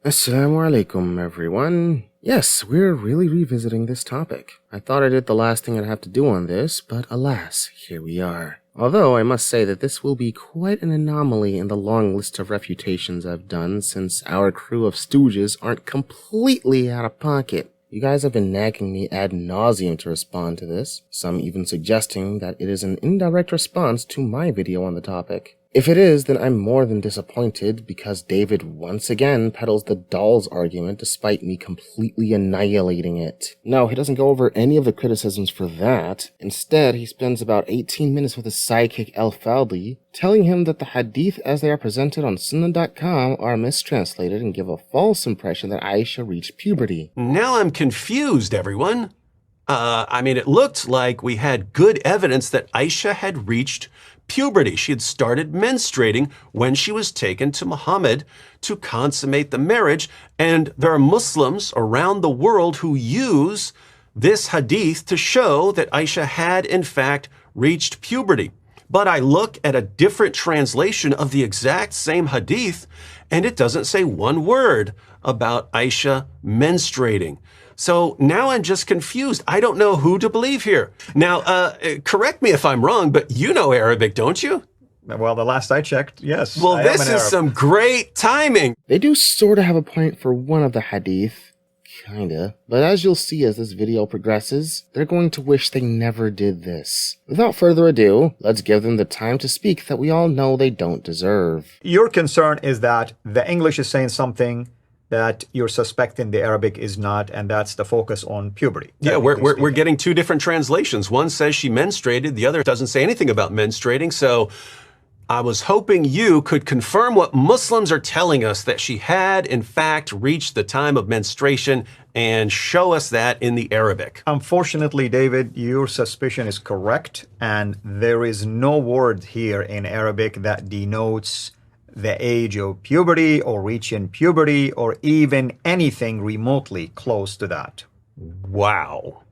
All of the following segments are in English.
Assalamu alaikum, everyone. Yes, we're really revisiting this topic. I thought I did the last thing I'd have to do on this, but alas, here we are. Although I must say that this will be quite an anomaly in the long list of refutations I've done since our crew of stooges aren't completely out of pocket. You guys have been nagging me ad nauseum to respond to this, some even suggesting that it is an indirect response to my video on the topic. If it is, then I'm more than disappointed because David once again peddles the dolls argument despite me completely annihilating it. No, he doesn't go over any of the criticisms for that. Instead, he spends about 18 minutes with his sidekick al-Fadi, telling him that the hadith as they are presented on Sunnah.com are mistranslated and give a false impression that Aisha reached puberty. Now I'm confused, everyone. It looked like we had good evidence that Aisha had reached puberty. She had started menstruating when she was taken to Muhammad to consummate the marriage, and there are Muslims around the world who use this hadith to show that Aisha had, in fact, reached puberty. But I look at a different translation of the exact same hadith, and it doesn't say one word about Aisha menstruating. So now I'm just confused. I don't know who to believe here. Now, correct me if I'm wrong, but you know Arabic, don't you? Well, the last I checked, yes. Well, this is some great timing. They do sort of have a point for one of the hadith. Kinda. But as you'll see as this video progresses, they're going to wish they never did this. Without further ado, let's give them the time to speak that we all know they don't deserve. Your concern is that the English is saying something that you're suspecting the Arabic is not, and that's the focus on puberty. Yeah, we're getting two different translations. One says she menstruated, the other doesn't say anything about menstruating. So I was hoping you could confirm what Muslims are telling us, that she had, in fact, reached the time of menstruation, and show us that in the Arabic. Unfortunately, David, your suspicion is correct, and there is no word here in Arabic that denotes the age of puberty or reaching puberty or even anything remotely close to that. Wow.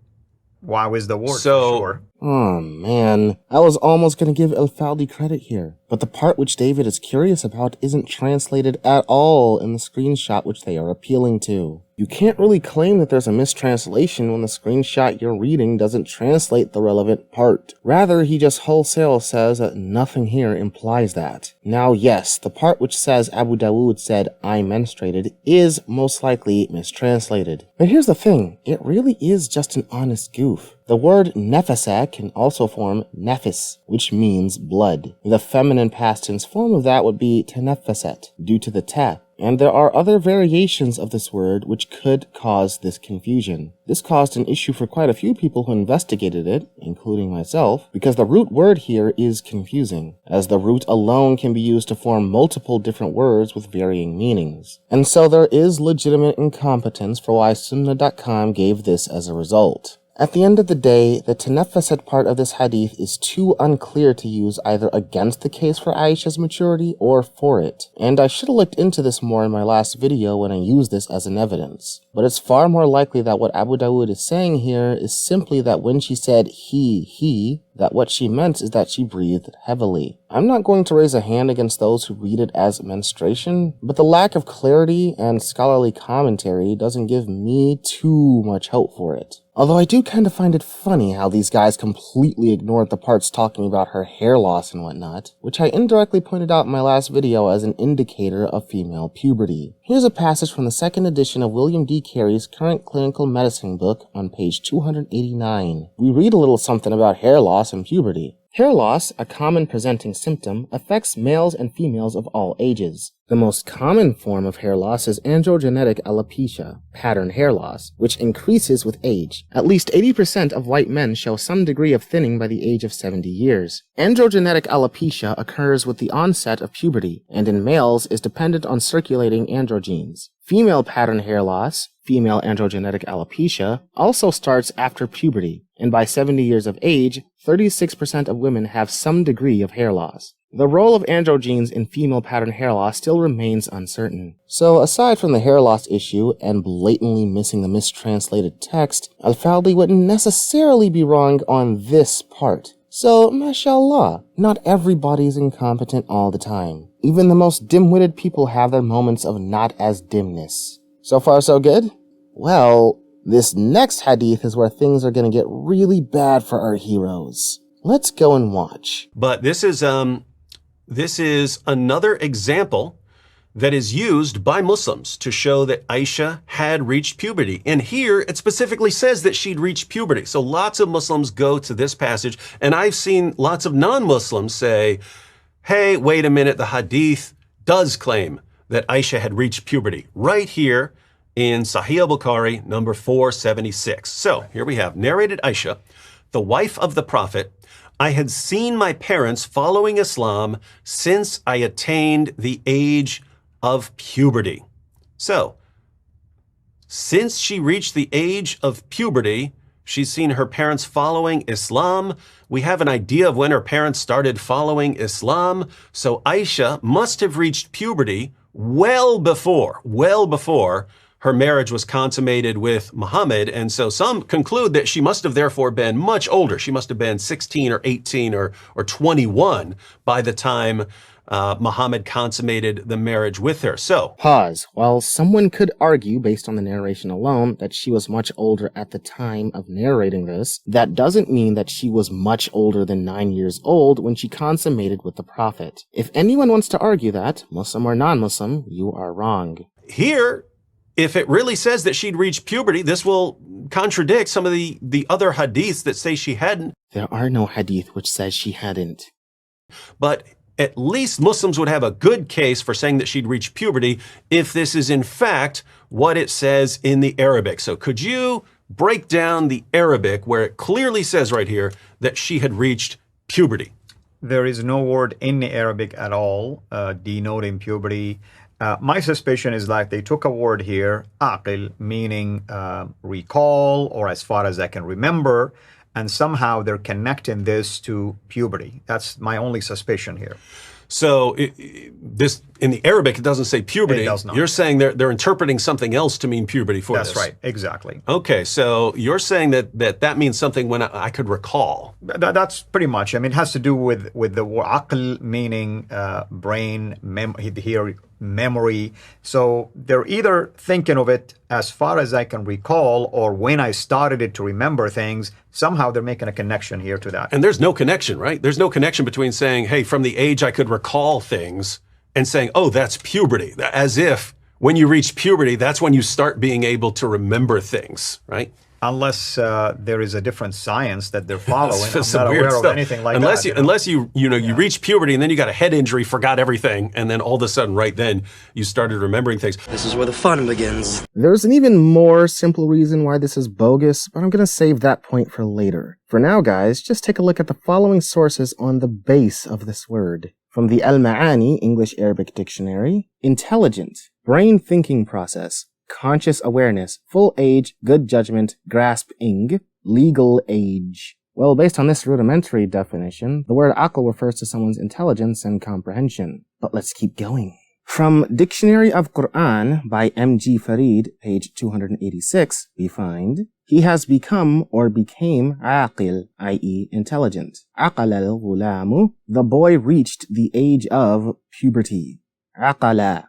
Wow is the word, so, for sure. Oh man, I was almost gonna give al-Fadi credit here, but the part which David is curious about isn't translated at all in the screenshot which they are appealing to. You can't really claim that there's a mistranslation when the screenshot you're reading doesn't translate the relevant part. Rather, he just wholesale says that nothing here implies that. Now yes, the part which says Abu Dawood said, "I menstruated," is most likely mistranslated. But here's the thing, it really is just an honest goof. The word nefasa can also form nefis, which means blood. The feminine past tense form of that would be tenefeset, due to the ta. And there are other variations of this word which could cause this confusion. This caused an issue for quite a few people who investigated it, including myself, because the root word here is confusing, as the root alone can be used to form multiple different words with varying meanings. And so there is legitimate incompetence for why Sunnah.com gave this as a result. At the end of the day, the tenefeset part of this hadith is too unclear to use either against the case for Aisha's maturity or for it, and I should have looked into this more in my last video when I used this as an evidence. But it's far more likely that what Abu Dawood is saying here is simply that when she said he, that what she meant is that she breathed heavily. I'm not going to raise a hand against those who read it as menstruation, but the lack of clarity and scholarly commentary doesn't give me too much hope for it. Although I do kind of find it funny how these guys completely ignored the parts talking about her hair loss and whatnot, which I indirectly pointed out in my last video as an indicator of female puberty. Here's a passage from the second edition of William D. Carey's Current Clinical Medicine book on page 289. We read a little something about hair loss and puberty. Hair loss, a common presenting symptom, affects males and females of all ages. The most common form of hair loss is androgenetic alopecia, pattern hair loss, which increases with age. At least 80% of white men show some degree of thinning by the age of 70 years. Androgenetic alopecia occurs with the onset of puberty, and in males is dependent on circulating androgens. Female pattern hair loss, female androgenetic alopecia, also starts after puberty, and by 70 years of age, 36% of women have some degree of hair loss. The role of androgens in female pattern hair loss still remains uncertain. So aside from the hair loss issue and blatantly missing the mistranslated text, al-Fadi wouldn't necessarily be wrong on this part. So, mashallah, not everybody's incompetent all the time. Even the most dim-witted people have their moments of not as dimness. So far, so good? Well, this next hadith is where things are going to get really bad for our heroes. Let's go and watch. But this is another example that is used by Muslims to show that Aisha had reached puberty. And here it specifically says that she'd reached puberty. So lots of Muslims go to this passage, and I've seen lots of non-Muslims say, hey, wait a minute, the hadith does claim that Aisha had reached puberty right here in Sahih al-Bukhari, number 476. So here we have narrated Aisha, the wife of the Prophet. I had seen my parents following Islam since I attained the age of puberty. So, since she reached the age of puberty, she's seen her parents following Islam. We have an idea of when her parents started following Islam. So Aisha must have reached puberty well before her marriage was consummated with Muhammad. And so some conclude that she must have therefore been much older. She must have been 16 or 18 or 21 by the time Muhammad consummated the marriage with her. So, pause. While someone could argue, based on the narration alone, that she was much older at the time of narrating this, that doesn't mean that she was much older than 9 years old when she consummated with the Prophet. If anyone wants to argue that, Muslim or non-Muslim, you are wrong. Here, if it really says that she'd reached puberty, this will contradict some of the other hadiths that say she hadn't. There are no hadith which says she hadn't. But at least Muslims would have a good case for saying that she'd reached puberty if this is in fact what it says in the Arabic. So could you break down the Arabic where it clearly says right here that she had reached puberty? There is no word in the Arabic at all denoting puberty. My suspicion is like they took a word here, aqil, meaning recall, or as far as I can remember, and somehow they're connecting this to puberty. That's my only suspicion here. So this in the Arabic, it doesn't say puberty. It does not. You're saying they're interpreting something else to mean puberty for this. That's right, exactly. Okay, so you're saying that means something when I could recall. That's pretty much. I mean, it has to do with the word aql, meaning brain, memory. So they're either thinking of it as far as I can recall, or when I started it to remember things. Somehow they're making a connection here to that. And there's no connection, right? There's no connection between saying, hey, from the age I could recall things, and saying, oh, that's puberty. As if when you reach puberty, that's when you start being able to remember things, right? Unless there is a different science that they're following. I'm Some not weird aware of stuff. anything like unless that. Unless you reach puberty and then you got a head injury, forgot everything, and then all of a sudden, right then, you started remembering things. This is where the fun begins. There's an even more simple reason why this is bogus, but I'm going to save that point for later. For now, guys, just take a look at the following sources on the base of this word. From the Almaany English-Arabic Dictionary, intelligent, brain thinking process, conscious awareness, full age, good judgment, grasping, legal age. Well, based on this rudimentary definition, the word aql refers to someone's intelligence and comprehension. But let's keep going. From Dictionary of Quran by M.G. Farid, page 286, we find, he has become or became aqil, i.e. intelligent. Aqal al-ghulamu, the boy reached the age of puberty. Aqala.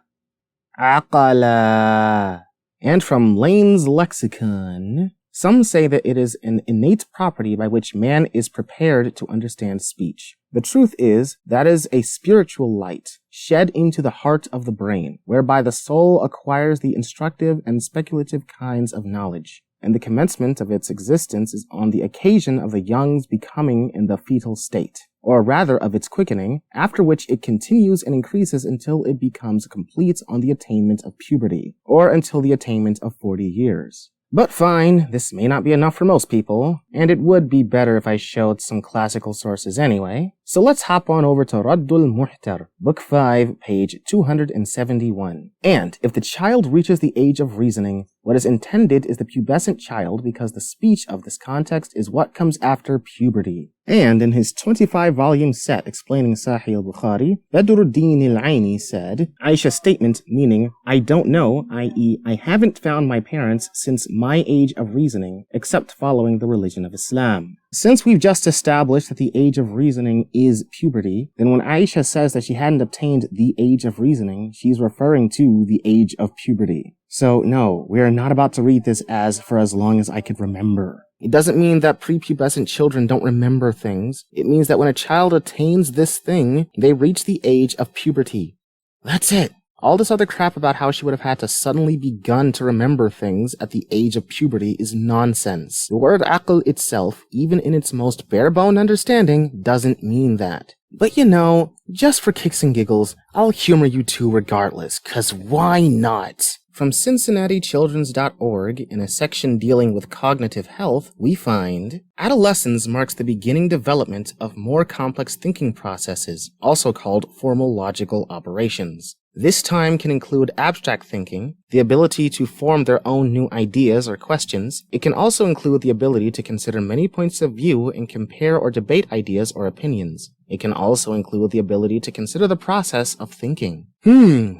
Aqala. And from Lane's Lexicon, some say that it is an innate property by which man is prepared to understand speech. The truth is, that is a spiritual light shed into the heart of the brain, whereby the soul acquires the instructive and speculative kinds of knowledge, and the commencement of its existence is on the occasion of the young's becoming in the fetal state, or rather of its quickening, after which it continues and increases until it becomes complete on the attainment of puberty, or until the attainment of 40 years. But fine, this may not be enough for most people, and it would be better if I showed some classical sources anyway. So let's hop on over to Raddul Muhtar, book 5, page 271. And if the child reaches the age of reasoning, What is intended is the pubescent child because the speech of this context is what comes after puberty. And in his 25-volume set explaining Sahih al-Bukhari, Badruddin al-Aini said, Aisha's statement, meaning, I don't know, i.e., I haven't found my parents since my age of reasoning, except following the religion of Islam. Since we've just established that the age of reasoning is puberty, then when Aisha says that she hadn't obtained the age of reasoning, she's referring to the age of puberty. So no, we are not about to read this as for as long as I could remember. It doesn't mean that prepubescent children don't remember things. It means that when a child attains this thing, they reach the age of puberty. That's it. All this other crap about how she would have had to suddenly begun to remember things at the age of puberty is nonsense. The word aql itself, even in its most bare-bone understanding, doesn't mean that. But you know, just for kicks and giggles, I'll humor you two regardless, 'cause why not? From CincinnatiChildren's.org, in a section dealing with cognitive health, we find, adolescence marks the beginning development of more complex thinking processes, also called formal logical operations. This time can include abstract thinking, the ability to form their own new ideas or questions. It can also include the ability to consider many points of view and compare or debate ideas or opinions. It can also include the ability to consider the process of thinking.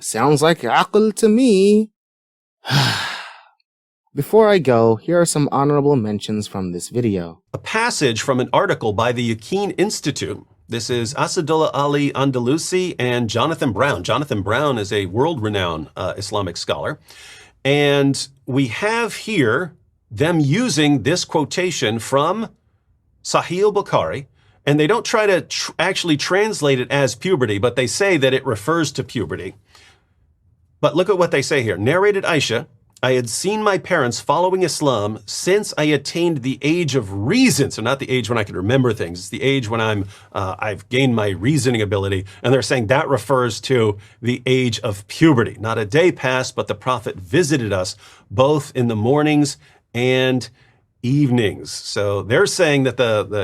Sounds like aql to me. Before I go, here are some honorable mentions from this video. A passage from an article by the Yaqeen Institute. This is Asadullah Ali Andalusi and Jonathan Brown. Jonathan Brown is a world-renowned Islamic scholar. And we have here them using this quotation from Sahih al-Bukhari. And they don't try to actually translate it as puberty, but they say that it refers to puberty. But look at what they say here. Narrated Aisha, I had seen my parents following Islam since I attained the age of reason. So not the age when I can remember things. It's the age when I've gained my reasoning ability. And they're saying that refers to the age of puberty. Not a day passed, but the Prophet visited us both in the mornings and evenings. So they're saying that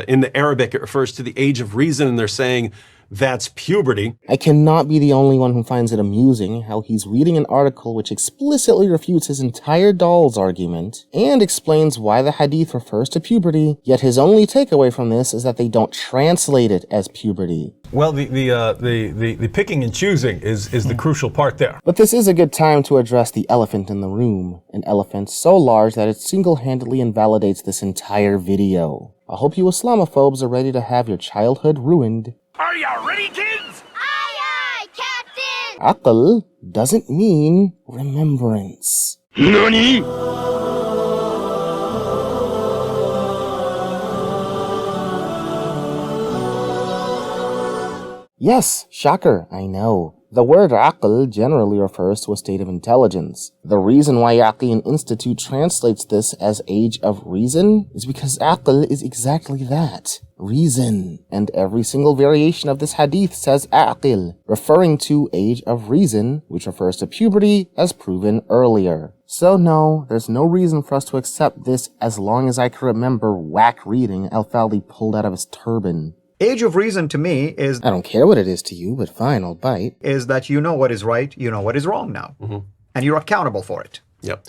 in the Arabic, it refers to the age of reason. And they're saying that's puberty. I cannot be the only one who finds it amusing how he's reading an article which explicitly refutes his entire doll's argument and explains why the hadith refers to puberty, yet his only takeaway from this is that they don't translate it as puberty. Well, the picking and choosing is the crucial part there. But this is a good time to address the elephant in the room, an elephant so large that it single-handedly invalidates this entire video. I hope you Islamophobes are ready to have your childhood ruined. Are you ready, kids? Aye, aye, Captain! Aql doesn't mean remembrance. Nani? Yes, shocker, I know. The word aql generally refers to a state of intelligence. The reason why Yaqeen Institute translates this as age of reason is because aql is exactly that, reason. And every single variation of this hadith says aqil, referring to age of reason, which refers to puberty as proven earlier. So no, there's no reason for us to accept this as long as I can remember whack reading al-Fadi pulled out of his turban. Age of reason to me is... I don't care what it is to you, but fine, I'll bite. ...is that you know what is right, you know what is wrong now. And you're accountable for it. Yep.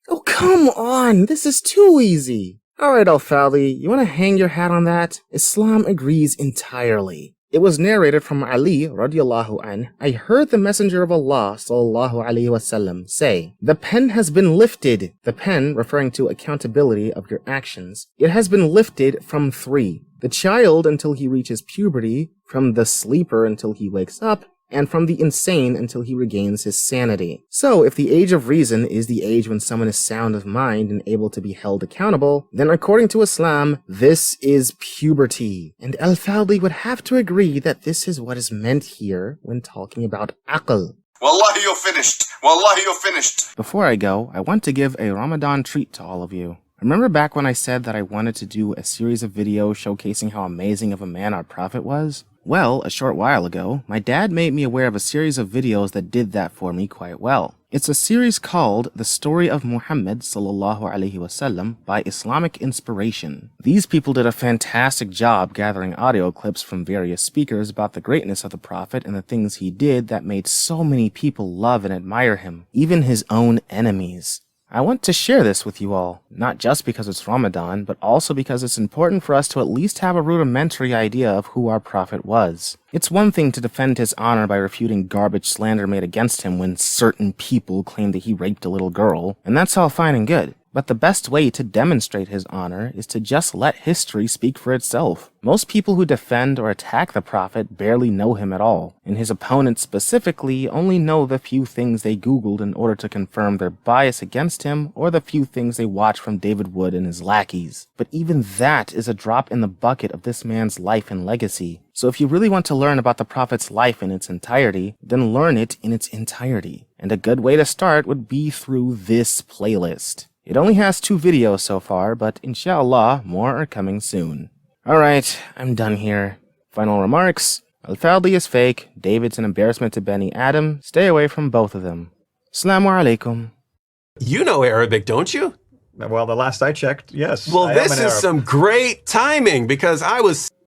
Oh, come on, this is too easy. Alright, al-Fadi, you want to hang your hat on that? Islam agrees entirely. It was narrated from Ali radiallahu anh, I heard the Messenger of Allah sallallahu alaihi wasallam say, the pen has been lifted. The pen, referring to accountability of your actions, it has been lifted from 3. The child until he reaches puberty, from the sleeper until he wakes up, and from the insane until he regains his sanity. So, if the age of reason is the age when someone is sound of mind and able to be held accountable, then according to Islam, this is puberty. And al-Fadi would have to agree that this is what is meant here when talking about aql. Wallahi, you're finished. Wallahi, you're finished. Before I go, I want to give a Ramadan treat to all of you. Remember back when I said that I wanted to do a series of videos showcasing how amazing of a man our Prophet was? Well, a short while ago, my dad made me aware of a series of videos that did that for me quite well. It's a series called The Story of Muhammad sallallahu alaihi wasallam by Islamic Inspiration. These people did a fantastic job gathering audio clips from various speakers about the greatness of the Prophet and the things he did that made so many people love and admire him, even his own enemies. I want to share this with you all, not just because it's Ramadan, but also because it's important for us to at least have a rudimentary idea of who our Prophet was. It's one thing to defend his honor by refuting garbage slander made against him when certain people claim that he raped a little girl, and that's all fine and good. But the best way to demonstrate his honor is to just let history speak for itself. Most people who defend or attack the Prophet barely know him at all, and his opponents specifically only know the few things they Googled in order to confirm their bias against him or the few things they watched from David Wood and his lackeys. But even that is a drop in the bucket of this man's life and legacy. So if you really want to learn about the Prophet's life in its entirety, then learn it in its entirety. And a good way to start would be through this playlist. It only has 2 videos so far, but inshallah, more are coming soon. Alright, I'm done here. Final remarks. Al-Fadi is fake, David's an embarrassment to Bani Adam, stay away from both of them. Assalamu alaikum. You know Arabic, don't you? Well, the last I checked, yes. Well, I am this an is Arab. some great timing because I was